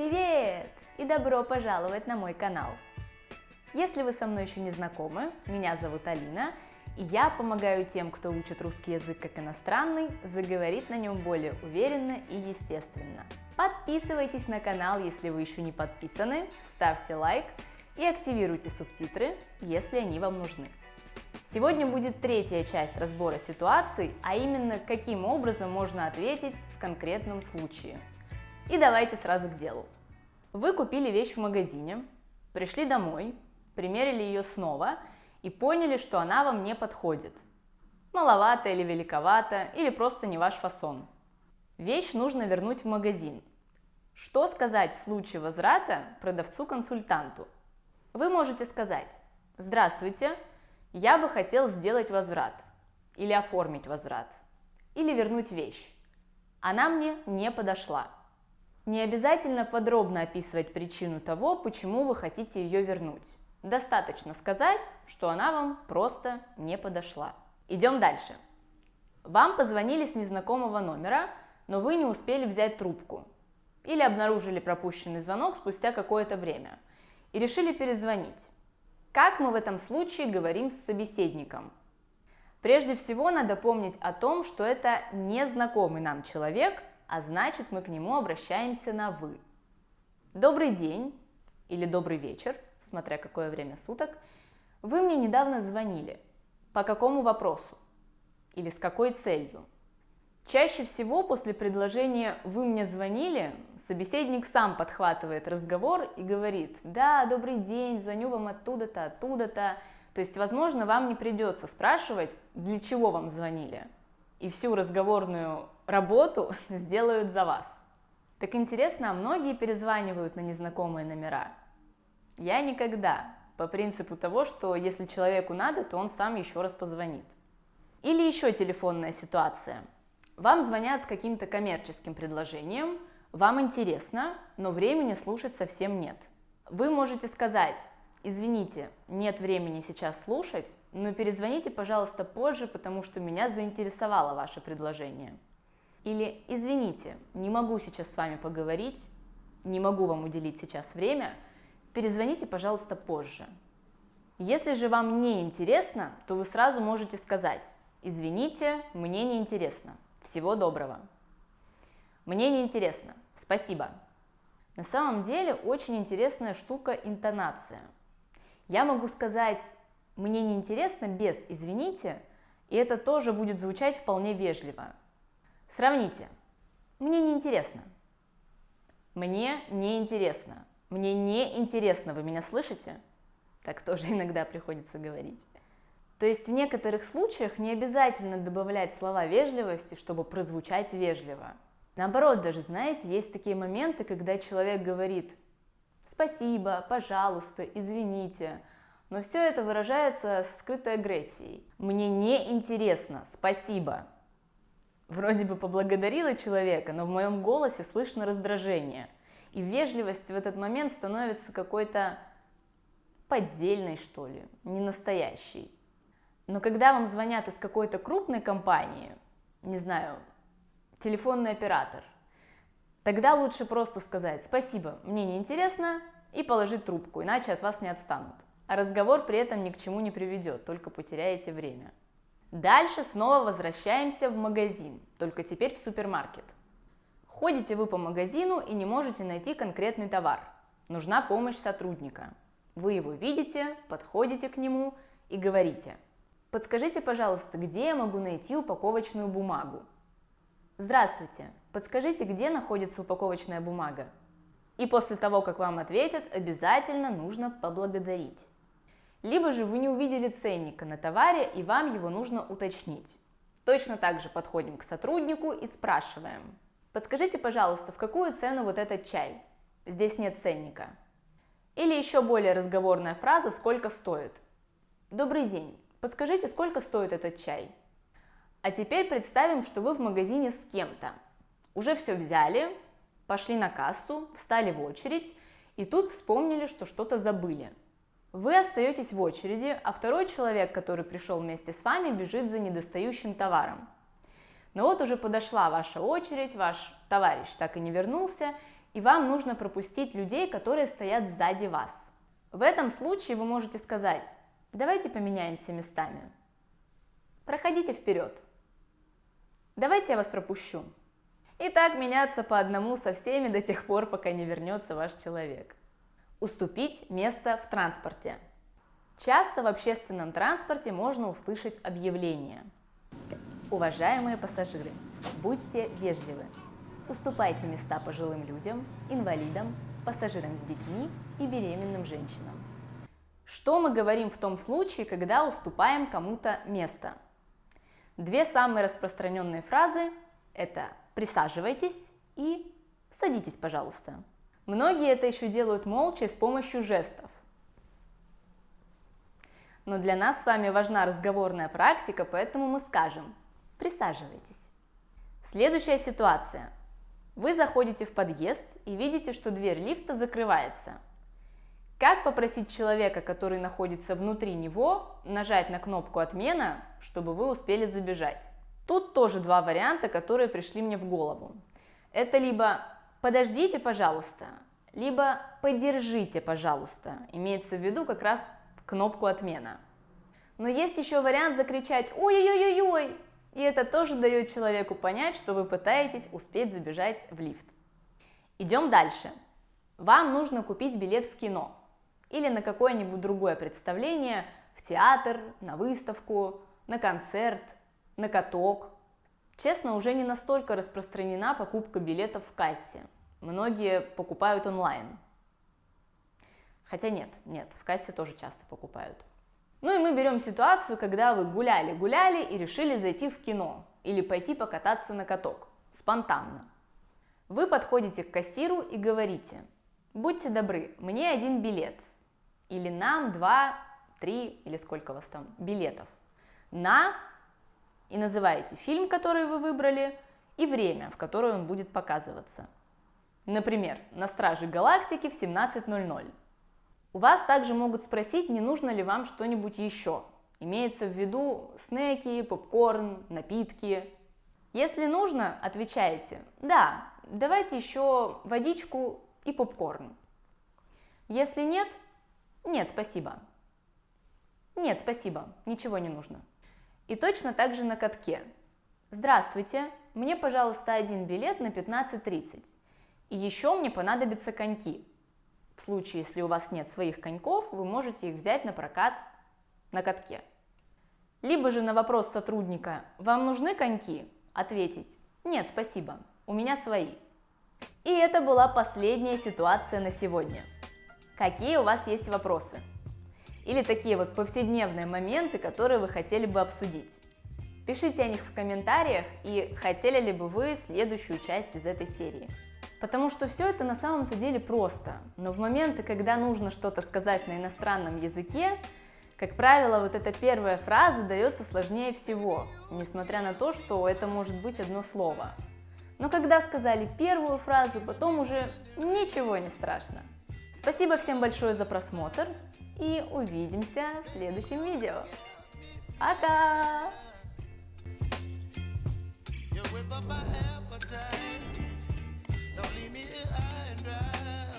Привет! И добро пожаловать на мой канал! Если вы со мной еще не знакомы, меня зовут Алина, и я помогаю тем, кто учит русский язык как иностранный, заговорить на нем более уверенно и естественно. Подписывайтесь на канал, если вы еще не подписаны, ставьте лайк и активируйте субтитры, если они вам нужны. Сегодня будет третья часть разбора ситуаций, а именно, каким образом можно ответить в конкретном случае. И давайте сразу к делу. Вы купили вещь в магазине, пришли домой, примерили ее снова и поняли, что она вам не подходит. Маловато или великовато, или просто не ваш фасон. Вещь нужно вернуть в магазин. Что сказать в случае возврата продавцу-консультанту? Вы можете сказать: «Здравствуйте, я бы хотел сделать возврат», или оформить возврат, или вернуть вещь. Она мне не подошла. Не обязательно подробно описывать причину того, почему вы хотите ее вернуть. Достаточно сказать, что она вам просто не подошла. Идем дальше. Вам позвонили с незнакомого номера, но вы не успели взять трубку. Или обнаружили пропущенный звонок спустя какое-то время и решили перезвонить. Как мы в этом случае говорим с собеседником? Прежде всего надо помнить о том, что это незнакомый нам человек, а значит, мы к нему обращаемся на «вы». Добрый день или добрый вечер, смотря какое время суток, вы мне недавно звонили. По какому вопросу? Или с какой целью? Чаще всего после предложения «вы мне звонили» собеседник сам подхватывает разговор и говорит: «Да, добрый день, звоню вам оттуда-то, оттуда-то». То есть, возможно, вам не придется спрашивать, для чего вам звонили. И всю разговорную работу сделают за вас. Так интересно, а многие перезванивают на незнакомые номера? Я никогда, по принципу того, что если человеку надо, то он сам еще раз позвонит. Или еще телефонная ситуация. Вам звонят с каким-то коммерческим предложением, вам интересно, но времени слушать совсем нет. Вы можете сказать: «Извините, нет времени сейчас слушать, но перезвоните, пожалуйста, позже, потому что меня заинтересовало ваше предложение». Или: «Извините, не могу сейчас с вами поговорить, не могу вам уделить сейчас время, перезвоните, пожалуйста, позже». Если же вам не интересно, то вы сразу можете сказать: «Извините, мне не интересно. Всего доброго». «Мне не интересно. Спасибо». На самом деле очень интересная штука интонация. Я могу сказать «мне не интересно» без «извините», и это тоже будет звучать вполне вежливо. Сравните. Мне не интересно. Мне не интересно. Мне не интересно. Вы меня слышите? Так тоже иногда приходится говорить. То есть в некоторых случаях не обязательно добавлять слова вежливости, чтобы прозвучать вежливо. Наоборот, даже, знаете, есть такие моменты, когда человек говорит «спасибо», «пожалуйста», «извините», но все это выражается с скрытой агрессией. «Мне не интересно, спасибо». Вроде бы поблагодарила человека, но в моем голосе слышно раздражение, и вежливость в этот момент становится какой-то поддельной, что ли, не настоящей. Но когда вам звонят из какой-то крупной компании, не знаю, телефонный оператор, тогда лучше просто сказать «спасибо, мне не интересно» и положить трубку, иначе от вас не отстанут. А разговор при этом ни к чему не приведет, только потеряете время. Дальше снова возвращаемся в магазин, только теперь в супермаркет. Ходите вы по магазину и не можете найти конкретный товар. Нужна помощь сотрудника. Вы его видите, подходите к нему и говорите: «Подскажите, пожалуйста, где я могу найти упаковочную бумагу?» «Здравствуйте, подскажите, где находится упаковочная бумага?» И после того, как вам ответят, обязательно нужно поблагодарить. Либо же вы не увидели ценника на товаре, и вам его нужно уточнить. Точно так же подходим к сотруднику и спрашиваем: «Подскажите, пожалуйста, в какую цену вот этот чай? Здесь нет ценника». Или еще более разговорная фраза «сколько стоит?» «Добрый день, подскажите, сколько стоит этот чай?» А теперь представим, что вы в магазине с кем-то. Уже все взяли, пошли на кассу, встали в очередь, и тут вспомнили, что что-то забыли. Вы остаетесь в очереди, а второй человек, который пришел вместе с вами, бежит за недостающим товаром. Но вот уже подошла ваша очередь, ваш товарищ так и не вернулся, и вам нужно пропустить людей, которые стоят сзади вас. В этом случае вы можете сказать: давайте поменяемся местами. Проходите вперед. Давайте я вас пропущу. И так меняться по одному со всеми до тех пор, пока не вернется ваш человек. Уступить место в транспорте. Часто в общественном транспорте можно услышать объявление: уважаемые пассажиры, будьте вежливы. Уступайте места пожилым людям, инвалидам, пассажирам с детьми и беременным женщинам. Что мы говорим в том случае, когда уступаем кому-то место? Две самые распространенные фразы – это «присаживайтесь» и «садитесь, пожалуйста». Многие это еще делают молча и с помощью жестов. Но для нас с вами важна разговорная практика, поэтому мы скажем «присаживайтесь». Следующая ситуация. Вы заходите в подъезд и видите, что дверь лифта закрывается. Как попросить человека, который находится внутри него, нажать на кнопку «Отмена», чтобы вы успели забежать? Тут тоже два варианта, которые пришли мне в голову. Это либо «подождите, пожалуйста», либо «подержите, пожалуйста». Имеется в виду как раз кнопку «Отмена». Но есть еще вариант закричать «Ой-ой-ой-ой!», и это тоже дает человеку понять, что вы пытаетесь успеть забежать в лифт. Идем дальше. Вам нужно купить билет в кино или на какое-нибудь другое представление, в театр, на выставку, на концерт, на каток. Честно, уже не настолько распространена покупка билетов в кассе. Многие покупают онлайн. Хотя нет, в кассе тоже часто покупают. Ну и мы берем ситуацию, когда вы гуляли и решили зайти в кино или пойти покататься на каток. Спонтанно. Вы подходите к кассиру и говорите: будьте добры, мне 1 билет. Или нам 2, 3 или сколько у вас там билетов. На, и называете фильм, который вы выбрали, и время, в которое он будет показываться. Например, на Страже Галактики в 17:00. У вас также могут спросить, не нужно ли вам что-нибудь еще. Имеется в виду снеки, попкорн, напитки. Если нужно, отвечаете: да, давайте еще водичку и попкорн. Если нет, нет, спасибо. Нет, спасибо, ничего не нужно. И точно так же на катке. Здравствуйте, мне, пожалуйста, 1 билет на 15:30. И еще мне понадобятся коньки. В случае, если у вас нет своих коньков, вы можете их взять на прокат на катке. Либо же на вопрос сотрудника: вам нужны коньки? Ответить: нет, спасибо, у меня свои. И это была последняя ситуация на сегодня. Какие у вас есть вопросы? Или такие вот повседневные моменты, которые вы хотели бы обсудить? Пишите о них в комментариях, и хотели ли бы вы следующую часть из этой серии. Потому что все это на самом-то деле просто, но в моменты, когда нужно что-то сказать на иностранном языке, как правило, вот эта первая фраза дается сложнее всего, несмотря на то, что это может быть одно слово. Но когда сказали первую фразу, потом уже ничего не страшно. Спасибо всем большое за просмотр, и увидимся в следующем видео. Пока! Don't leave me here high and dry.